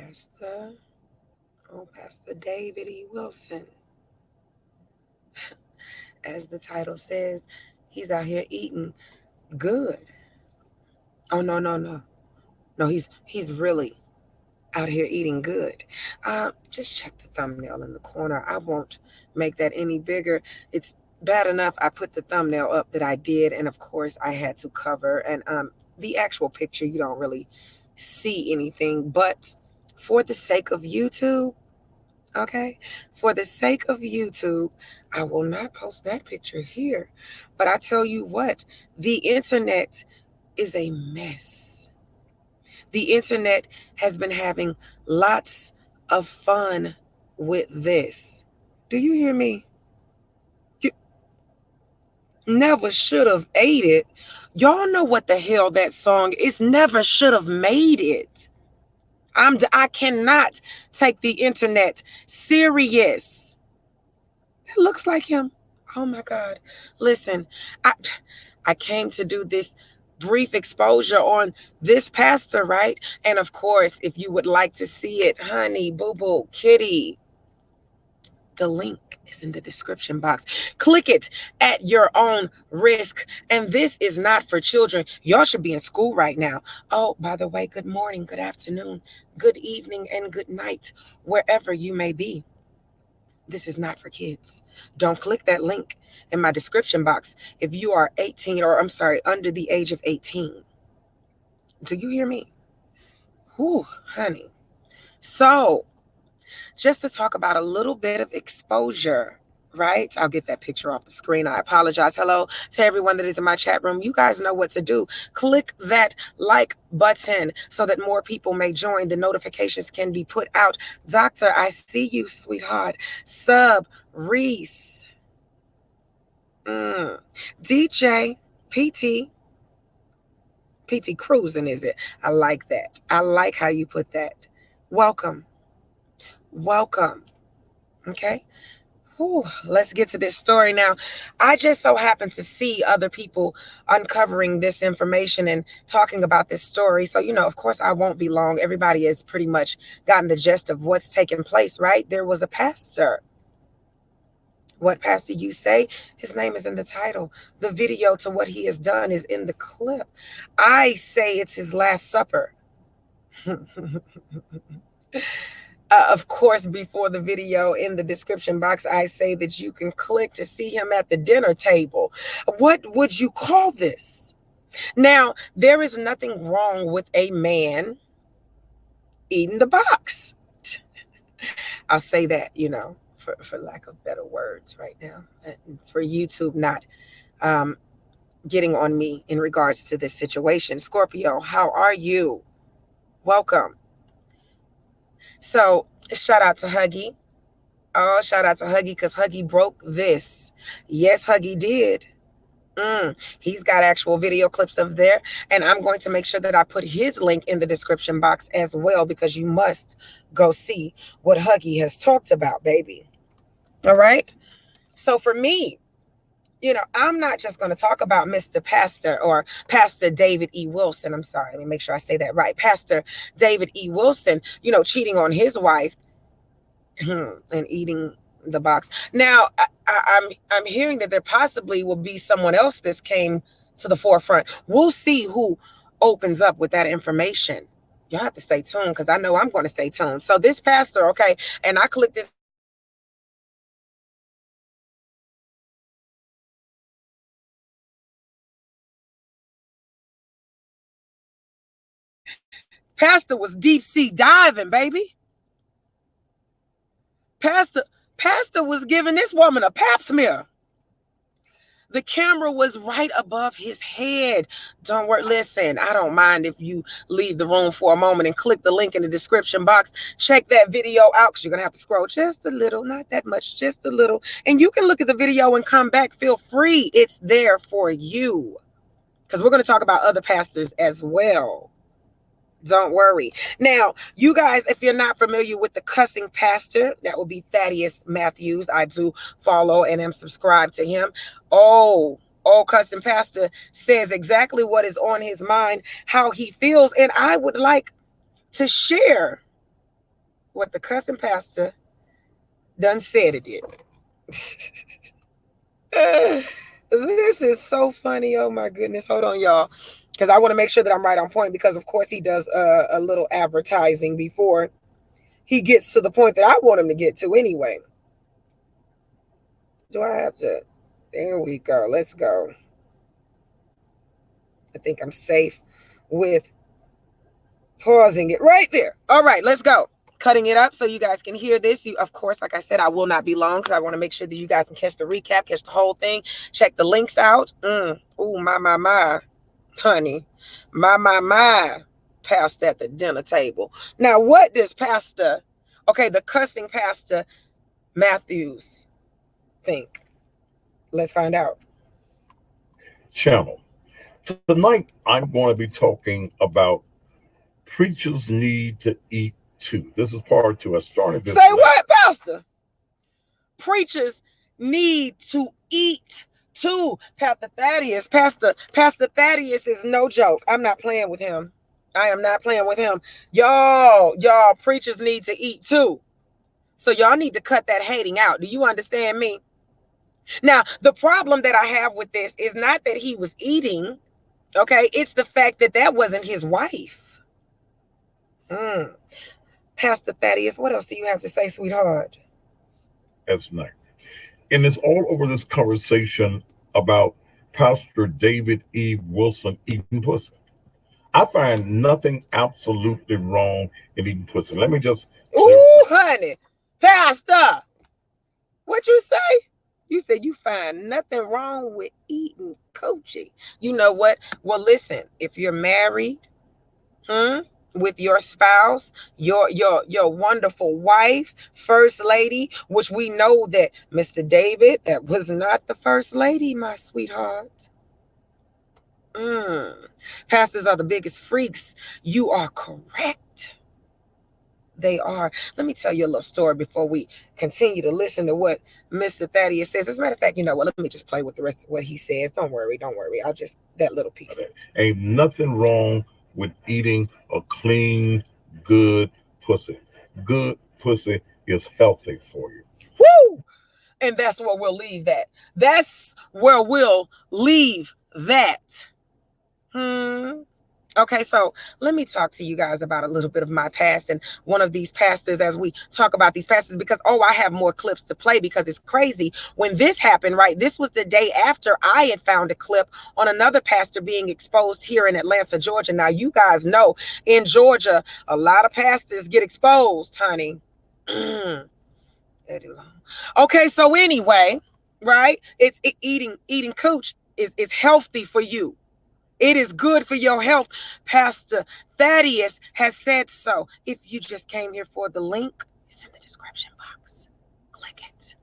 Pastor, Pastor David E. Wilson. As the title says, he's out here eating good. Oh no, no, no. No, he's really out here eating good. Just check the thumbnail in the corner. I won't make that any bigger. It's bad enough I put the thumbnail up that I did, and of course I had to cover. And the actual picture, you don't really see anything, but for the sake of YouTube, okay, for the sake of YouTube, I will not post that picture here. But I tell you what, the internet is a mess. The internet has been having lots of fun with this. Do you hear me? You never should have ate it. Y'all know what the hell that song is. Never should have made it. I cannot take the internet serious. It looks like him. Oh my God. Listen, I came to do this brief exposure on this pastor, right? And of course, if you would like to see it, honey, boo boo, kitty, the link is in the description box. Click it at your own risk. And this is not for children. Y'all should be in school right now. Oh, by the way, good morning, good afternoon, good evening, and good night, wherever you may be. This is not for kids. Don't click that link in my description box if you are 18, or I'm sorry, under the age of 18. Do you hear me? Whew, honey. So, just to talk about a little bit of exposure, right? I'll get that picture off the screen. I apologize. Hello to everyone that is in my chat room. You guys know what to do. Click that like button so that more people may join. The notifications can be put out. Doctor, I see you, sweetheart. Sub Reese. DJ PT Cruising, is it? I like that. I like how you put that. Welcome. Welcome. Okay. Whew, let's get to this story now. I just so happen to see other people uncovering this information and talking about this story. So, of course, I won't be long. Everybody has pretty much gotten the gist of what's taking place, right? There was a pastor. What pastor you say? His name is in the title. The video to what he has done is in the clip. I say it's his Last Supper. Of course, before the video in the description box, I say that you can click to see him at the dinner table. What would you call this? Now, there is nothing wrong with a man eating the box. I'll say that, for lack of better words right now, and for YouTube not getting on me in regards to this situation. Scorpio, how are you? Welcome. So, shout out to Huggy. Oh, shout out to Huggy, because Huggy broke this. Yes, Huggy did. He's got actual video clips of there. And I'm going to make sure that I put his link in the description box as well, because you must go see what Huggy has talked about, baby. All right? So for me, I'm not just going to talk about Mr. Pastor or Pastor David E. Wilson. I'm sorry. Let me make sure I say that right. Pastor David E. Wilson, cheating on his wife and eating the box. Now, I'm hearing that there possibly will be someone else that came to the forefront. We'll see who opens up with that information. You'll have to stay tuned, because I know I'm going to stay tuned. So this pastor, okay, and I clicked this. Pastor was deep sea diving, baby. Pastor was giving this woman a pap smear. The camera was right above his head. Don't worry. Listen, I don't mind if you leave the room for a moment and click the link in the description box. Check that video out, because you're going to have to scroll just a little, not that much, just a little. And you can look at the video and come back. Feel free. It's there for you, because we're going to talk about other pastors as well. Don't worry. Now, you guys, if you're not familiar with the cussing pastor, that will be Thaddeus Matthews. I do follow and am subscribed to him. Oh, cussing pastor says exactly what is on his mind, how he feels. And I would like to share what the cussing pastor done said it did. This is so funny. Oh my goodness. Hold on, y'all. Because I want to make sure that I'm right on point because, of course, he does a little advertising before he gets to the point that I want him to get to anyway. Do I have to? There we go. Let's go. I think I'm safe with pausing it right there. All right, let's go. Cutting it up so you guys can hear this. You, of course, like I said, I will not be long because I want to make sure that you guys can catch the recap, catch the whole thing, check the links out. Ooh, my, honey. My, pastor at the dinner table. Now, what does the cussing pastor Matthews think? Let's find out. Channel. Tonight, I'm going to be talking about preachers need to eat too. This is part two. I started this. Say what, Pastor? Preachers need to eat too. Pastor Thaddeus. Pastor Thaddeus is no joke. I'm not playing with him. I am not playing with him. Y'all, preachers need to eat too. So y'all need to cut that hating out. Do you understand me? Now, the problem that I have with this is not that he was eating, okay? It's the fact that that wasn't his wife. Pastor Thaddeus, what else do you have to say, sweetheart? As night. And it's all over this conversation about Pastor David E. Wilson eating pussy. I find nothing absolutely wrong in eating pussy. Let me just. Ooh, honey. Pastor, what you say? You said you find nothing wrong with eating coochie. You know what? Well, listen, if you're married, with your spouse, your wonderful wife, first lady, which we know that Mr. David, that was not the first lady, my sweetheart. Pastors are the biggest freaks. You are correct. They are. Let me tell you a little story before we continue to listen to what Mr. Thaddeus says. As a matter of fact, you know what? Let me just play with the rest of what he says. Don't worry. I'll just, that little piece. Ain't nothing wrong with eating a clean, good pussy. Good pussy is healthy for you. Woo! And that's where we'll leave that. That's where we'll leave that. Okay, so let me talk to you guys about a little bit of my past and one of these pastors as we talk about these pastors because, I have more clips to play because it's crazy. When this happened, right, this was the day after I had found a clip on another pastor being exposed here in Atlanta, Georgia. Now, you guys know in Georgia, a lot of pastors get exposed, honey. Okay, so anyway, right, eating cooch is healthy for you. It is good for your health. Pastor Thaddeus has said so. If you just came here for the link, it's in the description box. Click it.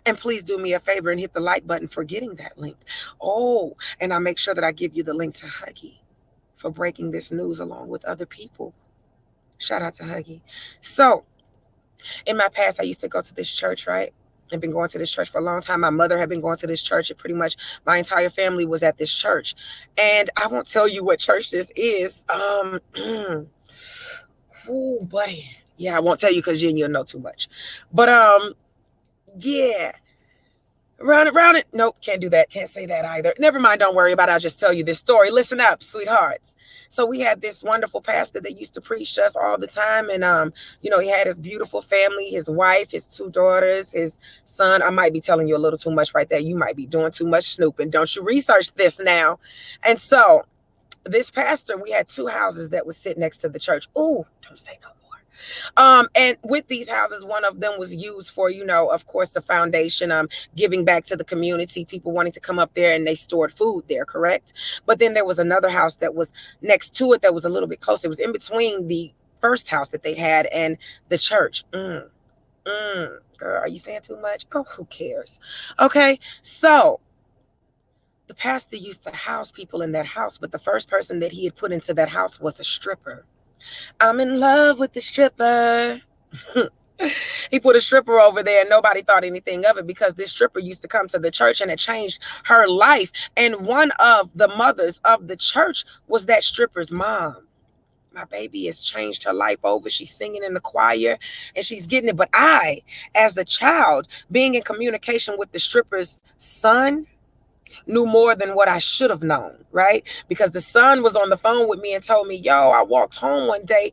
And please do me a favor and hit the like button for getting that link. Oh, and I'll make sure that I give you the link to Huggy for breaking this news along with other people. Shout out to Huggy. So, in my past, I used to go to this church, right? I've been going to this church for a long time. My mother had been going to this church, and pretty much my entire family was at this church. And I won't tell you what church this is. Ooh, buddy. Yeah, I won't tell you because you'll know too much. But yeah. Round it. Nope, can't do that. Can't say that either. Never mind, don't worry about it. I'll just tell you this story. Listen up, sweethearts. So we had this wonderful pastor that used to preach to us all the time. And he had his beautiful family, his wife, his two daughters, his son. I might be telling you a little too much right there. You might be doing too much snooping. Don't you research this now. And so this pastor, we had two houses that would sit next to the church. Ooh, don't say no. And with these houses, one of them was used for, of course, the foundation, giving back to the community, people wanting to come up there and they stored food there, correct? But then there was another house that was next to it that was a little bit closer. It was in between the first house that they had and the church. Girl, are you saying too much? Oh, who cares? Okay, so the pastor used to house people in that house, but the first person that he had put into that house was a stripper. I'm in love with the stripper. He put a stripper over there and nobody thought anything of it because this stripper used to come to the church and it changed her life. And one of the mothers of the church was that stripper's mom. My baby has changed her life over. She's singing in the choir and she's getting it. But I, as a child, being in communication with the stripper's son, knew more than what I should have known, right? Because the son was on the phone with me and told me, yo, I walked home one day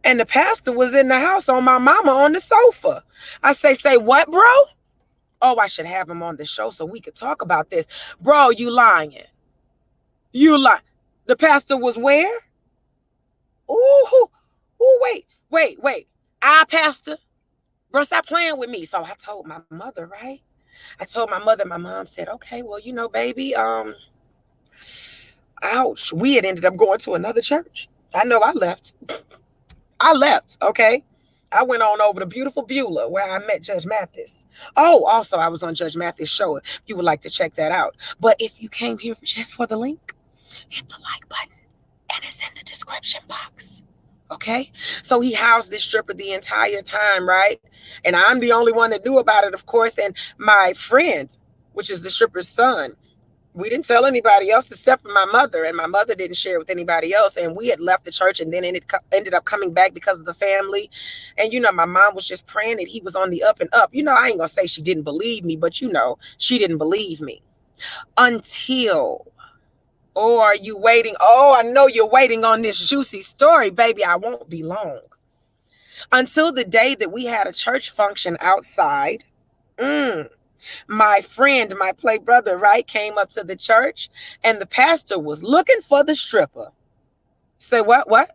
and the pastor was in the house on my mama on the sofa. I say what, bro? Oh, I should have him on the show so we could talk about this. Bro, you lying. You lie. The pastor was where? Ooh, ooh, wait. I pastor. Bro, stop playing with me. So I told my mother, right? I told my mother, my mom said, okay, well, baby, ouch. We had ended up going to another church. I know I left. I left, okay? I went on over to beautiful Beulah where I met Judge Mathis. Oh, also, I was on Judge Mathis' show if you would like to check that out. But if you came here just for the link, hit the like button and it's in the description box. Okay? So he housed this stripper the entire time, right? And I'm the only one that knew about it, of course. And my friend, which is the stripper's son, we didn't tell anybody else except for my mother, and my mother didn't share with anybody else. And we had left the church and then ended up coming back because of the family. And my mom was just praying that he was on the up and up. I ain't gonna say she didn't believe me, but she didn't believe me until. Oh, are you waiting? Oh, I know you're waiting on this juicy story, baby. I won't be long. Until the day that we had a church function outside. Mm, my friend, my play brother, right, came up to the church and the pastor was looking for the stripper. Say what? What?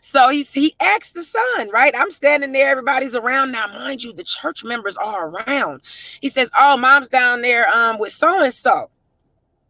So he asked the son, right? I'm standing there, everybody's around. Now, mind you, the church members are around. He says, oh, mom's down there with so and so.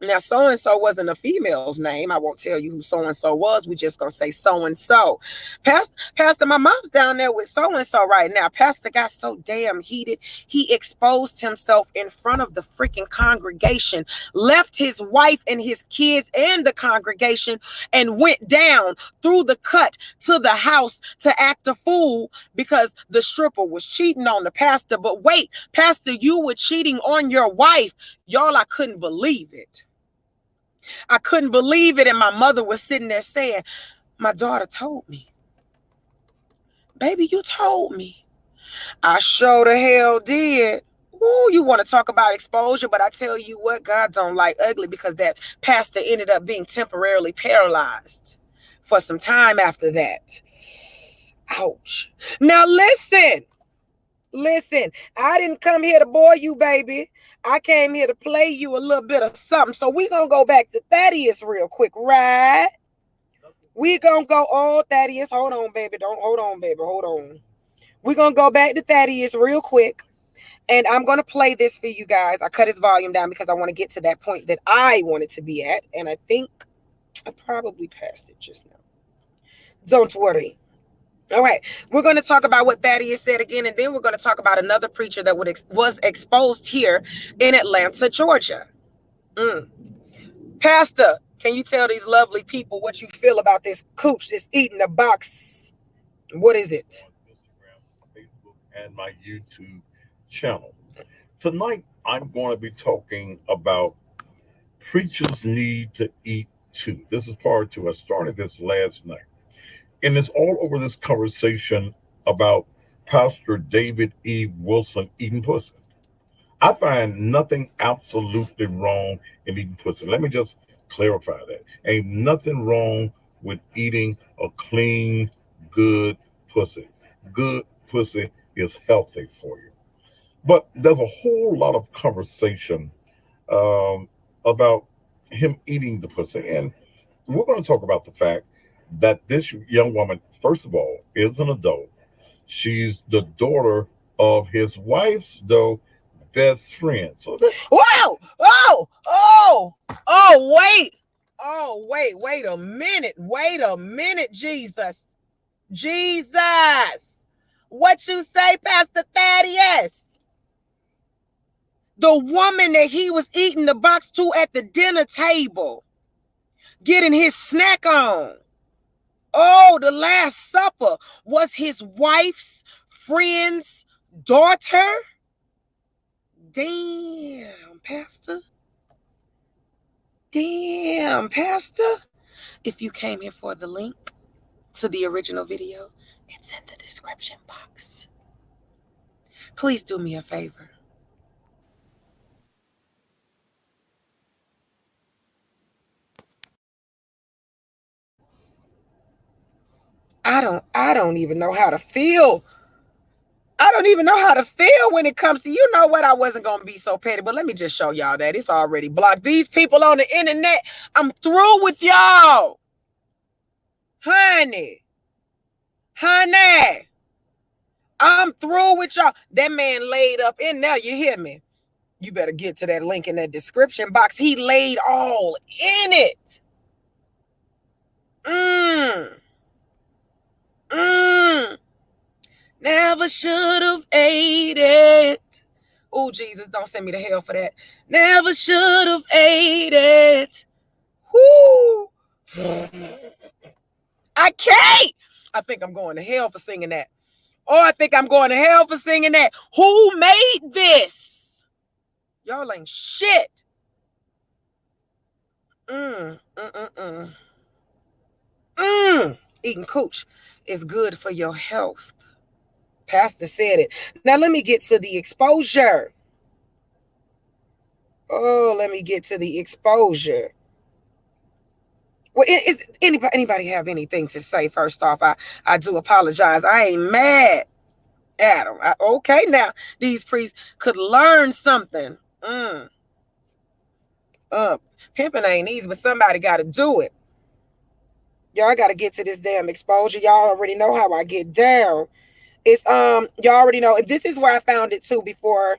Now, so and so wasn't a female's name. I won't tell you who so and so was. We just gonna say so and so. Pastor, my mom's down there with so and so right now. Pastor got so damn heated, he exposed himself in front of the freaking congregation, left his wife and his kids and the congregation, and went down through the cut to the house to act a fool because the stripper was cheating on the pastor. But wait, Pastor, you were cheating on your wife. Y'all, I couldn't believe it. I couldn't believe it. And my mother was sitting there saying, my daughter told me. Baby, you told me. I sure the hell did. Ooh, you want to talk about exposure, but I tell you what, God don't like ugly because that pastor ended up being temporarily paralyzed for some time after that. Ouch. Now listen, I didn't come here to bore you, baby. I came here to play you a little bit of something. So we gonna go back to Thaddeus real quick, right? We gonna go, oh, Thaddeus, hold on, baby. Don't hold on, baby. Hold on. We're gonna go back to Thaddeus real quick. And I'm gonna play this for you guys. I cut his volume down because I want to get to that point that I wanted to be at. And I think I probably passed it just now. Don't worry. All right, we're going to talk about what Thaddeus said again, and then we're going to talk about another preacher that was exposed here in Atlanta, Georgia. Mm. Pastor, can you tell these lovely people what you feel about this cooch that's eating a box? What is it? On Instagram, Facebook, and my YouTube channel. Tonight, I'm going to be talking about preachers need to eat too. This is part two. I started this last night. And it's all over this conversation about Pastor David E. Wilson eating pussy. I find nothing absolutely wrong in eating pussy. Let me just clarify that. Ain't nothing wrong with eating a clean, good pussy. Good pussy is healthy for you. But there's a whole lot of conversation um, about him eating the pussy. And we're going to talk about the fact that this young woman, first of all, is an adult. She's the daughter of his wife's, though, best friend. So that Whoa! Wait! Wait a minute. Wait a minute, Jesus. Jesus! What you say, Pastor Thaddeus? The woman that he was eating the box to at the dinner table, getting his snack on. Oh, the Last Supper was his wife's friend's daughter? Damn, Pastor. Damn, Pastor. If you came here for the link to the original video, it's in the description box. Please do me a favor. I don't even know how to feel. I don't even know how to feel when it comes to, you know what, I wasn't going to be so petty, but let me just show y'all that it's already blocked. These people on the internet, I'm through with y'all. Honey. Honey. I'm through with y'all. That man laid up in there, you hear me? You better get to that link in that description box. He laid all in it. Mmm. Mmm. Never should have ate it. Oh, Jesus, don't send me to hell for that. Never should have ate it. Whoo. I can't. I think I'm going to hell for singing that. Or I think I'm going to hell for singing that. Who made this? Y'all ain't shit. Eating cooch is good for your health. Pastor said it. Now let me get to the exposure. Oh, let me get to the exposure. Well, is anybody have anything to say? First off, I do apologize. I ain't mad at them. Okay, now these priests could learn something. Pimping ain't easy, but somebody got to do it. Y'all got to get to this damn exposure. Y'all already know how I get down. It's y'all already know. This is where I found it too before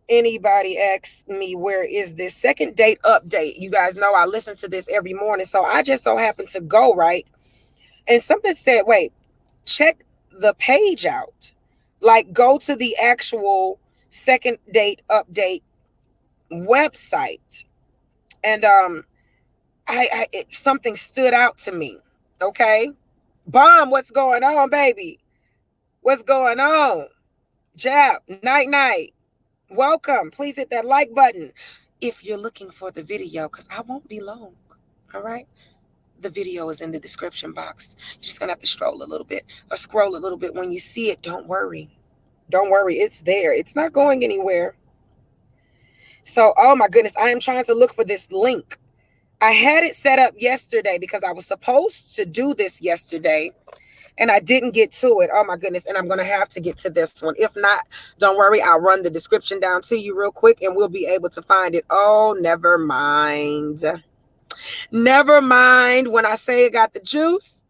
anybody asks me where is this second date update. You guys know I listen to this every morning, so I just so happened to go right, and something said, "Wait, check the page out. Like, go to the actual second date update website." And something stood out to me. Okay, Bomb, what's going on, baby? What's going on? Jab, night night. Welcome. Please hit that like button if you're looking for the video, because I won't be long. All right. The video is in the description box. You're just gonna have to stroll a little bit or scroll a little bit. When you see it, don't worry. Don't worry. It's there. It's not going anywhere. So, oh my goodness, I am trying to look for this link. I had it set up yesterday because I was supposed to do this yesterday and I didn't get to it. Oh my goodness. And I'm going to have to get to this one. If not, don't worry. I'll run the description down to you real quick and we'll be able to find it. Oh, never mind. Never mind. When I say I got the juice,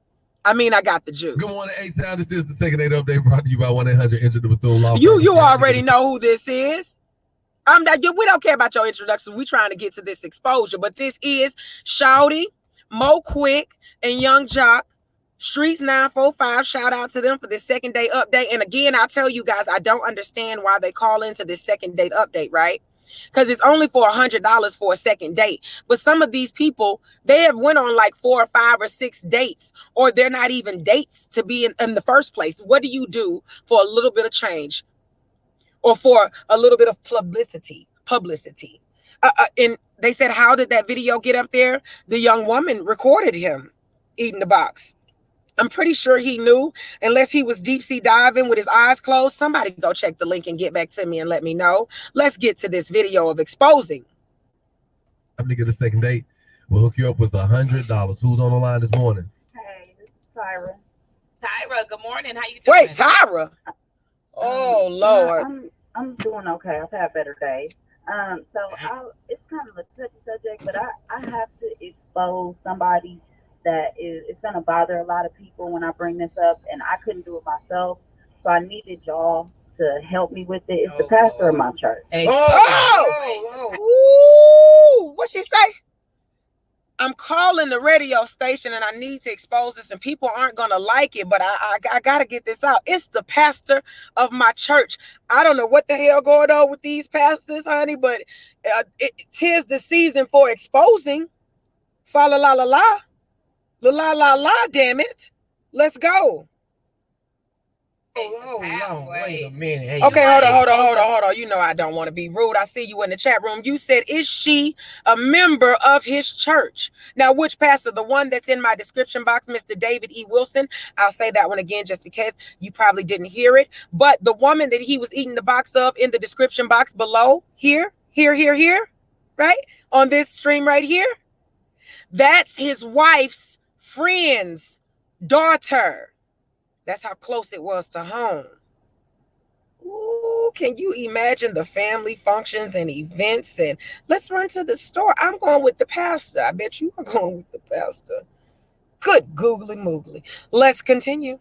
I mean I got the juice. Good morning, A-Town. This is the second date update brought to you by 1-800 Enter the Bethune Law Firm. You already know who this is. We don't care about your introduction. We trying to get to this exposure. But this is Shouty, Mo Quick, and Young Jock. Streets 945. Shout out to them for this second date update. And again, I tell you guys, I don't understand why they call into this second date update, right? Because it's only for $100 for a second date. But some of these people, they have went on like 4 or 5 or 6 dates, or they're not even dates to be in the first place. What do you do for a little bit of change? Or for a little bit of publicity. And they said, how did that video get up there? The young woman recorded him eating the box. I'm pretty sure he knew, unless he was deep sea diving with his eyes closed. Somebody go check the link and get back to me and let me know. Let's get to this video of exposing. I'm going to get a second date. We'll hook you up with $100. Who's on the line this morning? Hey, this is Tyra. Tyra, good morning. How you doing? Wait, Tyra? Oh, Lord. I'm doing okay. I've had better days. It's kind of a touchy subject, but I have to expose somebody that it's going to bother a lot of people when I bring this up, and I couldn't do it myself, so I needed y'all to help me with it. It's the pastor of my church. Ooh, what'd she say? I'm calling the radio station and I need to expose this, and people aren't going to like it, but I got to get this out. It's the pastor of my church. I don't know what the hell going on with these pastors, honey, but tis the season for exposing. Fa la la la la. La la la la, damn it. Let's go. on. Wait a minute. Hey, Okay, hold on. You know I don't want to be rude. I see you in the chat room. You said, is she a member of his church? Now, which pastor? The one that's in my description box, Mr. David E. Wilson. I'll say that one again just because you probably didn't hear it. But the woman that he was eating the box of in the description box below, here, right? On this stream right here, that's his wife's friend's daughter. That's how close it was to home. Ooh, can you imagine the family functions and events? And let's run to the store. I'm going with the pastor. I bet you are going with the pastor. Good googly moogly. Let's continue.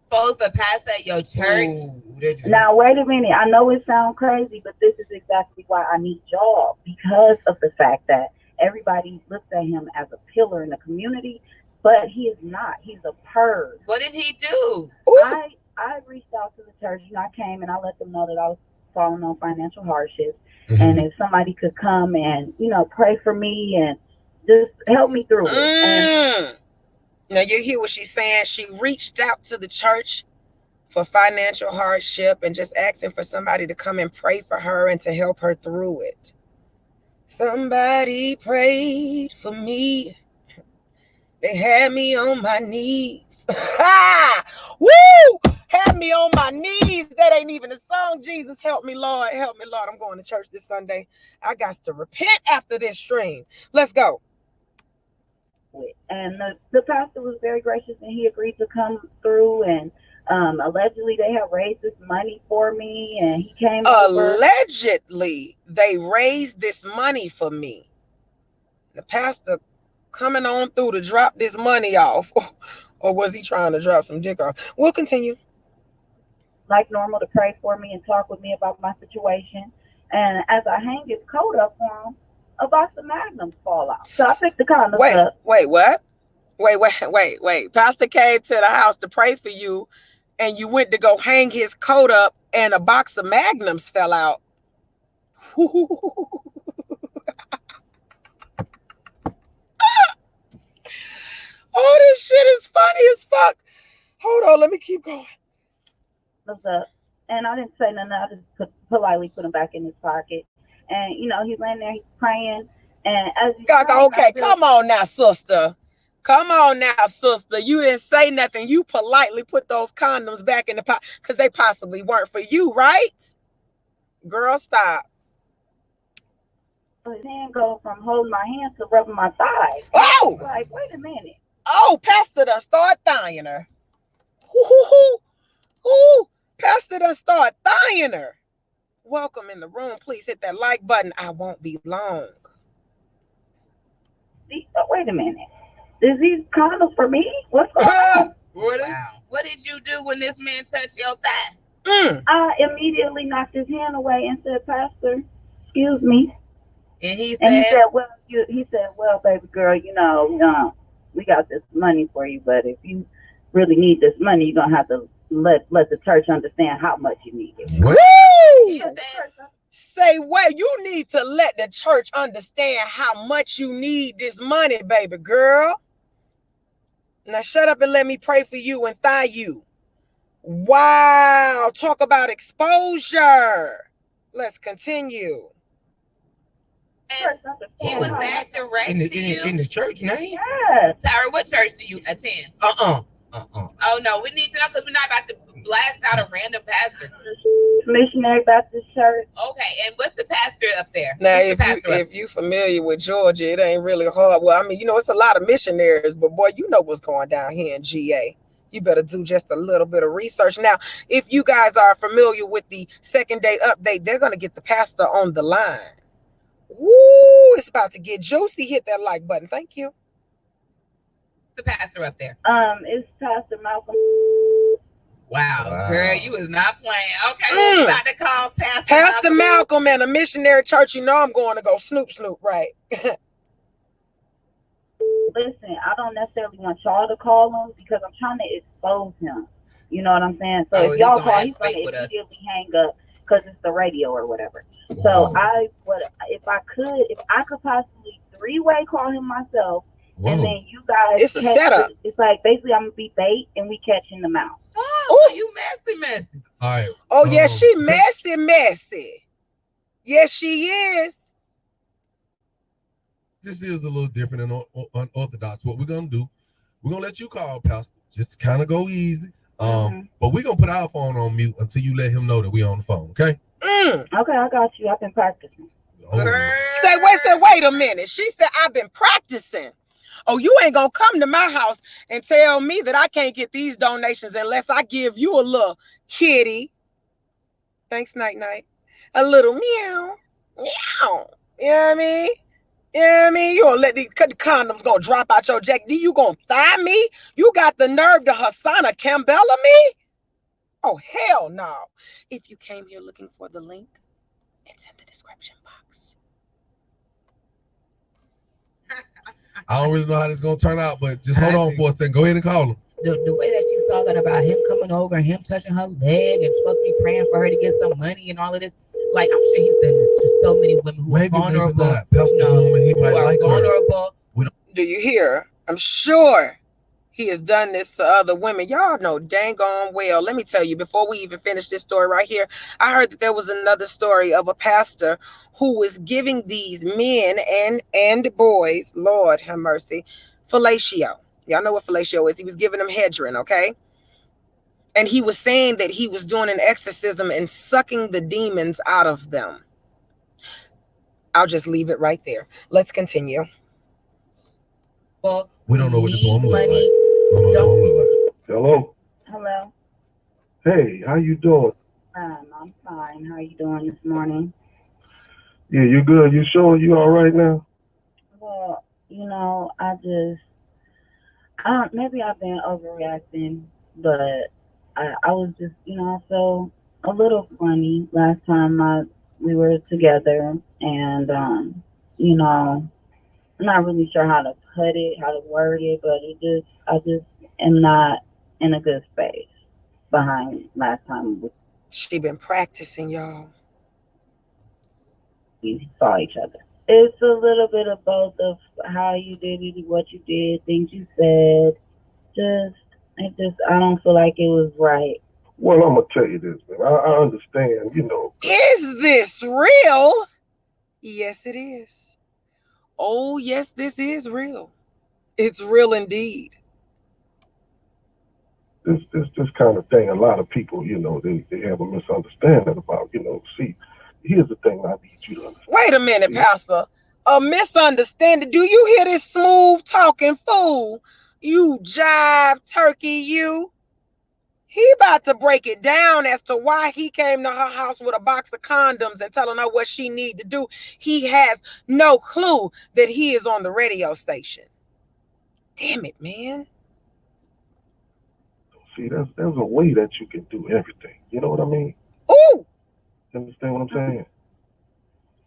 Supposed the pastor at your church. Now, wait a minute. I know it sounds crazy, but this is exactly why I need y'all, because of the fact that everybody looks at him as a pillar in the community, but he is not. He's a perv. What did he do? I reached out to the church, and I came and I let them know that I was falling on financial hardships, and if somebody could come and pray for me and just help me through it. And now you hear what she's saying. She reached out to the church for financial hardship and just asking for somebody to come and pray for her and to help her through it. Somebody prayed for me. They had me on my knees. Woo! Had me on my knees. That ain't even a song. Jesus, help me, Lord. Help me, Lord. I'm going to church this Sunday. I got to repent after this stream. Let's go. And the pastor was very gracious, and he agreed to come through. And allegedly, they have raised this money for me, and he came over. Allegedly, they raised this money for me. The pastor coming on through to drop this money off. Or was he trying to drop some dick off? We'll continue. Like normal, to pray for me and talk with me about my situation. And as I hang his coat up for him, a box of magnums fall out. So I picked the condoms up. Wait, what? Wait. Pastor came to the house to pray for you, and you went to go hang his coat up, and a box of magnums fell out. Oh, this shit is funny as fuck. Hold on, let me keep going. What's up? And I didn't say nothing. I just politely put him back in his pocket. And, he's laying there, he's praying. And as he's praying, okay, come on now, sister. You didn't say nothing. You politely put those condoms back in the pocket because they possibly weren't for you, right? Girl, stop. His hand goes from holding my hand to rubbing my thighs. Oh! Like, wait a minute. Oh, Pastor done start thying her. Pastor done start thying her. Welcome in the room. Please hit that like button. I won't be long. Wait a minute. Is these condoms for me? What's going on? What did you do when this man touched your thigh? I immediately knocked his hand away and said, Pastor, excuse me. And he said, well, baby girl, we got this money for you, but if you really need this money, you're gonna have to let the church understand how much you need it. Woo! Say what? You need to let the church understand how much you need this money, baby girl. Now shut up and let me pray for you and thigh you. Wow, talk about exposure. Let's continue. And he was that direct to you? In the church name? Yes. Sorry, what church do you attend? Oh, no, we need to know because we're not about to blast out a random pastor. Missionary Baptist Church. Okay, and what's the pastor up there? Now, if you familiar with Georgia, it ain't really hard. Well, I mean, it's a lot of missionaries, but boy, you know what's going down here in GA. You better do just a little bit of research. Now, if you guys are familiar with the second date update, they're going to get the pastor on the line. Woo, it's about to get juicy. Hit that like button. Thank you. The pastor up there. It's Pastor Malcolm. Wow, girl, you was not playing. Okay, we're about to call Pastor Malcolm and a missionary church. I'm going to go snoop, right? Listen, I don't necessarily want y'all to call him because I'm trying to expose him. You know what I'm saying? So if y'all call, he's going to immediately hang up because it's the radio or whatever. So if I could possibly three-way call him myself. And then you guys, it's a setup. It's like basically I'm gonna be bait and we catching them out. Ooh, You messy. All right. Oh, yeah, she messy. Yes, she is. This is a little different and unorthodox. What we're going to do, we're going to let you call, Pastor. Just kind of go easy. But we're going to put our phone on mute until you let him know that we on the phone, okay? Okay, I got you. I've been practicing. Say, wait a minute. She said, I've been practicing. Oh, you ain't gonna come to my house and tell me that I can't get these donations unless I give you a little kitty. Thanks, night night. A little meow. Meow. You know what I mean? You know what I mean? You gonna let the condoms gonna drop out your jacket. You gonna thigh me? You got the nerve to Hassana Cambella me? Oh, hell no. If you came here looking for the link, it's in the description box. I don't really know how this is going to turn out, but just hold on for a second. Go ahead and call him. The way that she's talking about him coming over and him touching her leg and supposed to be praying for her to get some money and all of this, like, I'm sure he's done this to so many women who are vulnerable. He might like vulnerable. Do you hear? I'm sure he has done this to other women. Y'all know dang on well. Let me tell you, before we even finish this story right here, I heard that there was another story of a pastor who was giving these men and boys, Lord have mercy, fellatio. Y'all know what fellatio is. He was giving them hedron, okay? And he was saying that he was doing an exorcism and sucking the demons out of them. I'll just leave it right there. Let's continue. We don't know what this woman looks like. Hello. Hello. Hey, how you doing? I'm fine. How you doing this morning? Yeah, you good? You sure you all right now? Well, maybe I've been overreacting, but I was just, I felt a little funny last time we were together, and I'm not really sure how to put it, how to word it, but I just am not in a good space behind last time She been practicing, y'all. we saw each other. It's a little bit of both of how you did it, what you did, things you said. I don't feel like it was right. Well, I'm gonna tell you this, man. I understand, Is this real? Yes, it is. Oh, yes, this is real. It's real indeed. This kind of thing. A lot of people, they have a misunderstanding about. See, here's the thing. I need you to understand. Wait a minute, Pastor. A misunderstanding. Do you hear this smooth talking fool? You jive turkey, you. He about to break it down as to why he came to her house with a box of condoms and telling her what she need to do. He has no clue that he is on the radio station. Damn it, man. See, there's a way that you can do everything. You know what I mean? Ooh. You understand what I'm saying?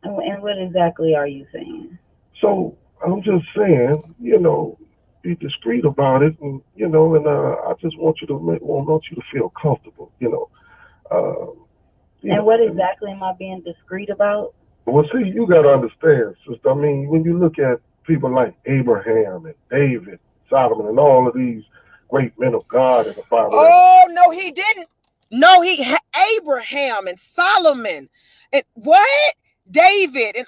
And what exactly are you saying? So I'm just saying, be discreet about it, and I just want you to feel comfortable, And what exactly am I being discreet about? Well, see, you got to understand, sister. I mean, when you look at people like Abraham and David, Solomon, and all of these great men of God in the Bible. Oh, no, he didn't. No, Abraham and Solomon and what? David and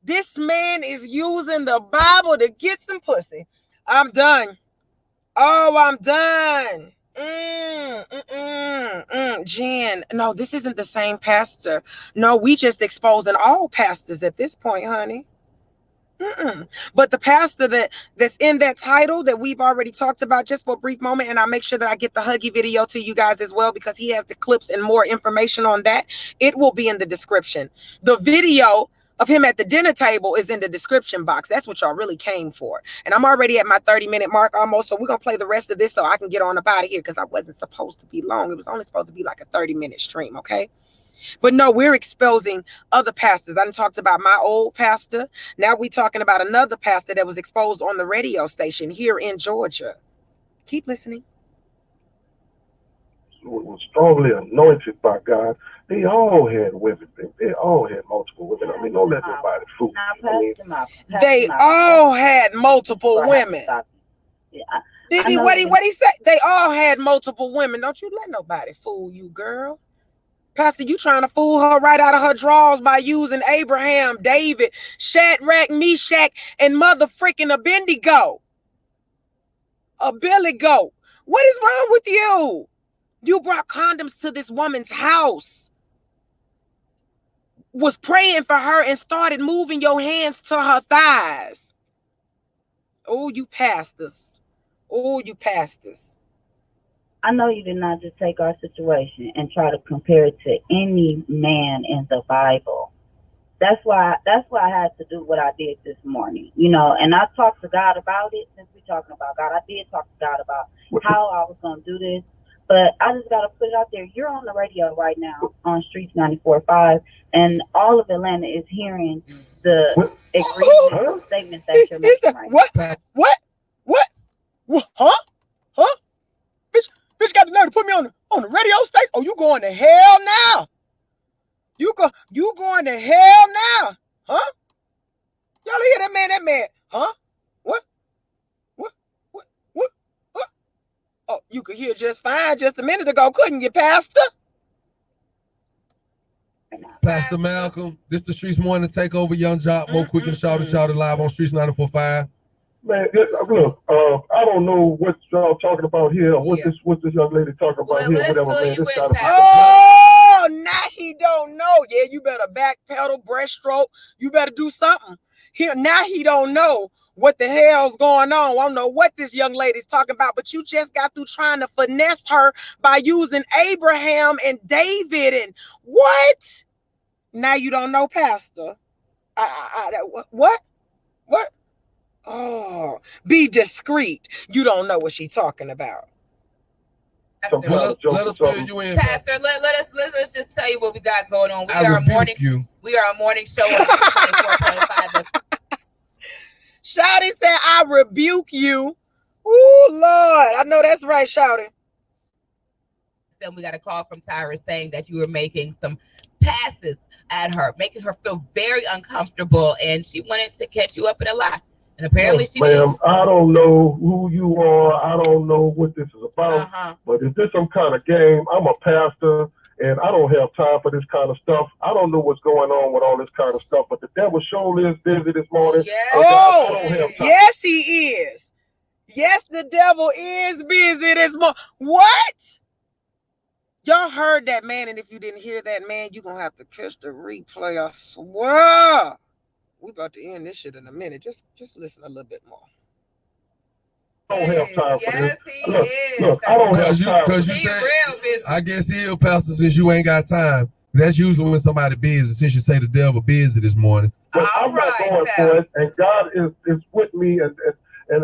this man is using the Bible to get some pussy. I'm done. Oh, I'm done. Jan, no, this isn't the same pastor. No, we just exposing all pastors at this point, honey. But the pastor that's in that title that we've already talked about just for a brief moment, and I'll make sure that I get the Huggy video to you guys as well because he has the clips and more information on that. It will be in the description. The video of him at the dinner table is in the description box. That's what y'all really came for. And I'm already at my 30-minute mark almost, so we're going to play the rest of this so I can get on up out of here because I wasn't supposed to be long. It was only supposed to be like a 30-minute stream, okay? But no, we're exposing other pastors. I done talked about my old pastor. Now we're talking about another pastor that was exposed on the radio station here in Georgia. Keep listening. Was strongly anointed by God. They all had women. They all had multiple women. I mean, don't let nobody fool you. They all had multiple women. Did he? What he say? They all had multiple women. Don't you let nobody fool you, girl. Pastor, you trying to fool her right out of her drawers by using Abraham, David, Shadrach, Meshach, and mother freaking Abednego. A Billy Goat. What is wrong with you? You brought condoms to this woman's house, was praying for her, and started moving your hands to her thighs. Oh, you pastors. Oh, you pastors. I know you did not just take our situation and try to compare it to any man in the Bible. That's why I had to do what I did this morning. And I talked to God about it. Since we're talking about God, I did talk to God about how I was gonna do this. But I just gotta put it out there. You're on the radio right now on Streets 94.5, and all of Atlanta is hearing the egregious statements that you're making right what? now. What? Huh? Huh? Bitch got the nerve to put me on the radio station. Oh, you going to hell now? You going to hell now? Huh? Y'all hear that man? That man? Huh? What? What? What? What? What? Oh, you could hear just fine just a minute ago, couldn't you, Pastor? Pastor Malcolm, this the Streets Morning Takeover. Young Jock, more quick and shouted live on Streets 94.5. Man, look, I don't know what y'all talking about here. What this young lady talking about here? Whatever, man. This gotta be. Oh, now he don't know. Yeah, you better backpedal, breaststroke. You better do something. Here now he don't know what the hell's going on. I don't know what this young lady's talking about, but you just got through trying to finesse her by using Abraham and David and what? Now you don't know, Pastor. What? What? Oh, be discreet. You don't know what she's talking about. Well, let us fill you in, Pastor. Let's just tell you what we got going on. We are a morning show on 24.5. Shouty said, "I rebuke you." Oh Lord, I know that's right, Shouty. Then we got a call from Tyra saying that you were making some passes at her, making her feel very uncomfortable, and she wanted to catch you up in a lie. And apparently she did. Ma'am, I don't know who you are. I don't know what this is about. But is this some kind of game? I'm a pastor, and I don't have time for this kind of stuff. I don't know what's going on with all this kind of stuff. But the devil surely is busy this morning. Yes. Oh, I don't have time. Yes, he is. Yes, the devil is busy this morning. What? Y'all heard that, man, and if you didn't hear that, man, you're going to have to catch the replay. I swear. We about to end this shit in a minute. Just listen a little bit more. I don't have time for this. Look, I don't have time. Because you say, I guess he is, Pastor, since you ain't got time. That's usually when somebody busy, since you say the devil busy this morning. But I'm not going for it, and God is with me, and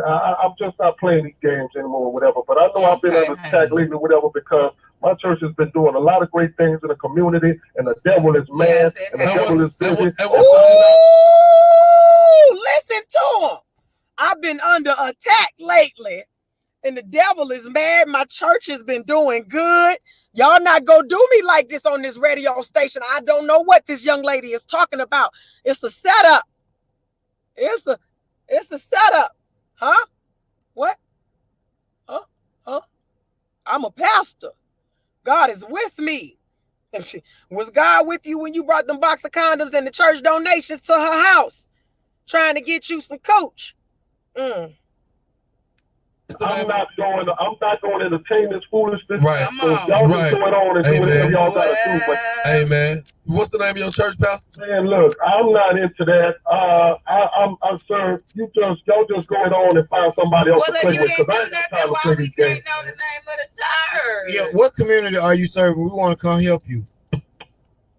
I'm just not playing these games anymore, whatever. But I know I've been under attack lately, whatever, because my church has been doing a lot of great things in the community, and the devil is mad, and the devil is busy. Ooh, listen to him. I've been under attack lately, and the devil is mad. My church has been doing good. Y'all not gonna do me like this on this radio station. I don't know what this young lady is talking about. It's a setup. It's a setup. Huh? What? Huh? I'm a pastor. God is with me. Was God with you when you brought them box of condoms and the church donations to her house, trying to get you some coach? I'm not going to entertain this foolishness. Right. So y'all just go it on and do whatever y'all gotta do. But hey, man, what's the name of your church, Pastor? Man, look, I'm not into that. I'm sir. Y'all just go it on and find somebody else to play with. Because I ain't got time to play these games. Know the name of the church. Yeah, what community are you serving? We want to come help you.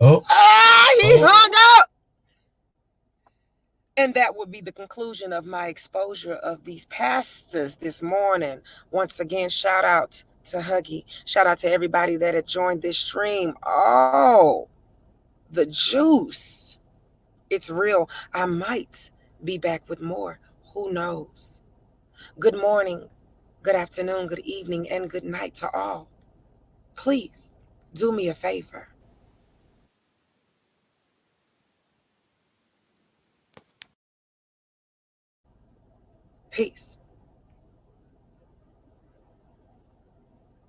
He hung up. And that would be the conclusion of my exposure of these pastors this morning. Once again, shout out to Huggy. Shout out to everybody that had joined this stream. Oh, the juice. It's real. I might be back with more. Who knows? Good morning, good afternoon, good evening, and good night to all. Please do me a favor. Peace.